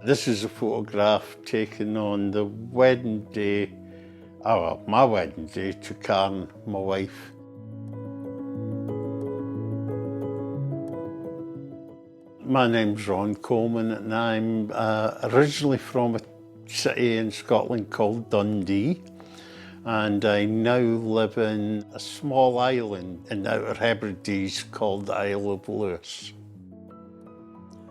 This is a photograph taken on the wedding day, my wedding day to Karen, my wife. My name's Ron Coleman and I'm originally from a city in Scotland called Dundee, and I now live in a small island in the Outer Hebrides called the Isle of Lewis.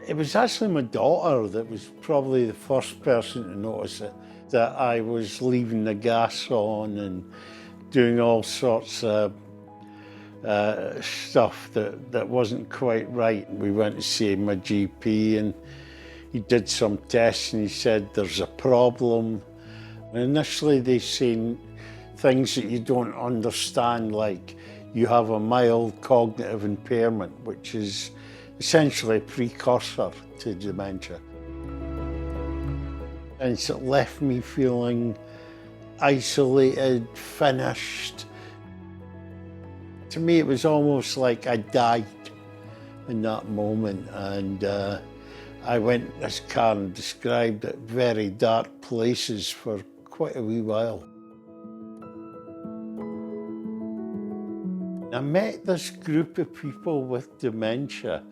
It was actually my daughter that was probably the first person to notice it, that I was leaving the gas on and doing all sorts of stuff that wasn't quite right. We went to see my GP and he did some tests and he said there's a problem. And initially they seen things that you don't understand, like you have a mild cognitive impairment, which is essentially a precursor to dementia. And so it left me feeling isolated, finished. To me, it was almost like I died in that moment. And I went, as Karen described it, very dark places for quite a wee while. I met this group of people with dementia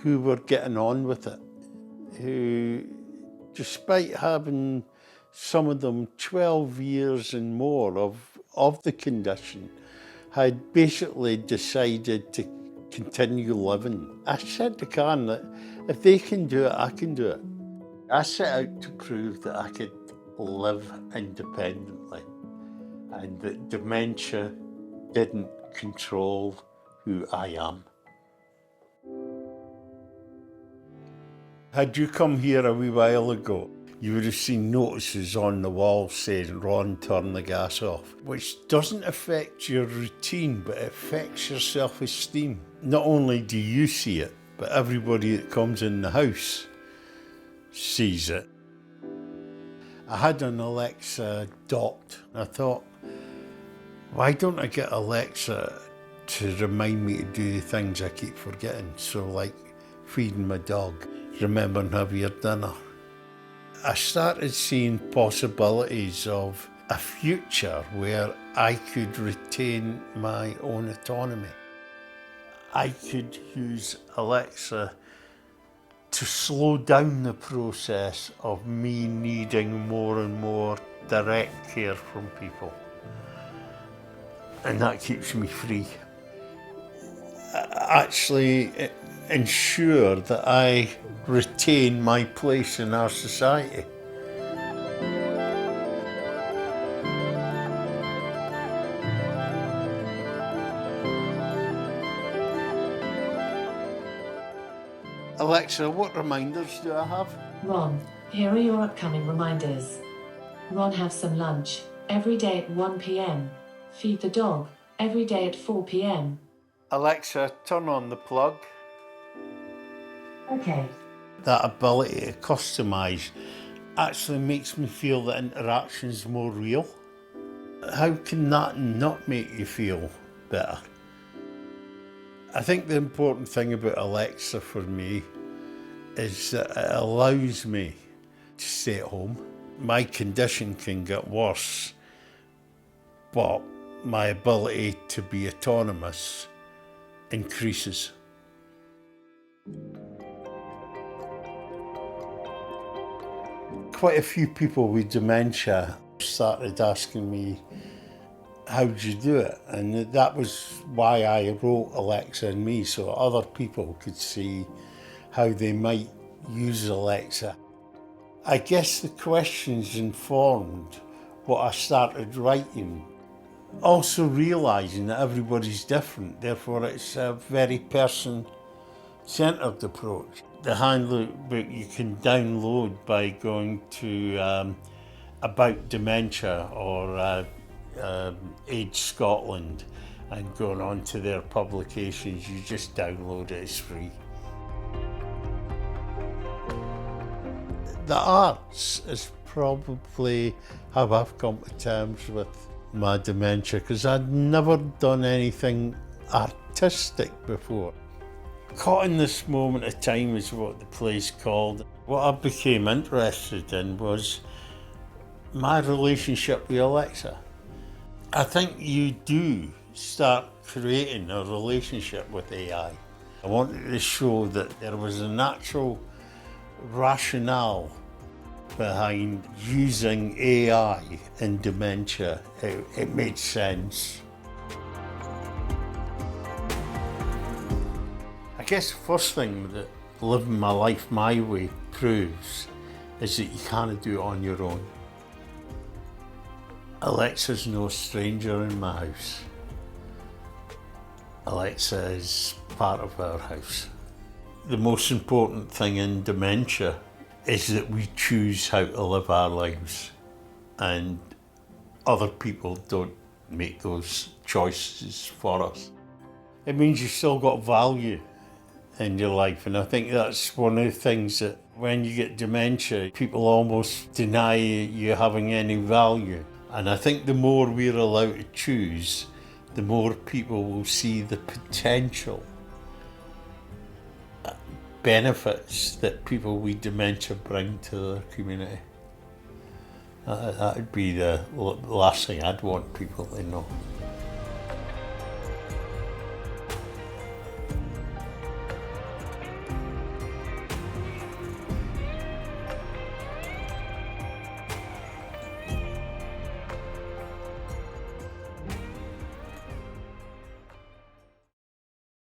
who were getting on with it, who, despite having some of them 12 years and more of the condition, had basically decided to continue living. I said to Karen that if they can do it, I can do it. I set out to prove that I could live independently and that dementia didn't control who I am. Had you come here a wee while ago, you would have seen notices on the wall saying, "Ron, turn the gas off," which doesn't affect your routine, but it affects your self-esteem. Not only do you see it, but everybody that comes in the house sees it. I had an Alexa Dot. I thought, why don't I get Alexa to remind me to do the things I keep forgetting? So like feeding my dog, remembering have your dinner. I started seeing possibilities of a future where I could retain my own autonomy. I could use Alexa to slow down the process of me needing more and more direct care from people. And that keeps me free. Actually ensure that I retain my place in our society. Alexa, what reminders do I have? Ron, here are your upcoming reminders. Ron, have some lunch every day at 1 p.m. Feed the dog every day at 4 p.m. Alexa, turn on the plug. Okay. That ability to customise actually makes me feel that interaction's more real. How can that not make you feel better? I think the important thing about Alexa for me is that it allows me to stay at home. My condition can get worse, but my ability to be autonomous increases. Quite a few people with dementia started asking me, how did you do it? And that was why I wrote Alexa and Me, so other people could see how they might use Alexa. I guess the questions informed what I started writing. Also realising that everybody's different, therefore it's a very person-centred approach. The handbook you can download by going to About Dementia or Age Scotland and going on to their publications. You just download it, it's free. The arts is probably how I've come to terms with my dementia, because I'd never done anything artistic before. Caught in This Moment of Time is what the play's called. What I became interested in was my relationship with Alexa. I think you do start creating a relationship with AI. I wanted to show that there was a natural rationale behind using AI in dementia. It made sense. I guess the first thing that living my life my way proves is that you can't do it on your own. Alexa's no stranger in my house. Alexa is part of our house. The most important thing in dementia is that we choose how to live our lives, and other people don't make those choices for us. It means you've still got value in your life, and I think that's one of the things that when you get dementia, people almost deny you having any value. And I think the more we're allowed to choose, the more people will see the potential benefits that people with dementia bring to their community. That would be the last thing I'd want people to know.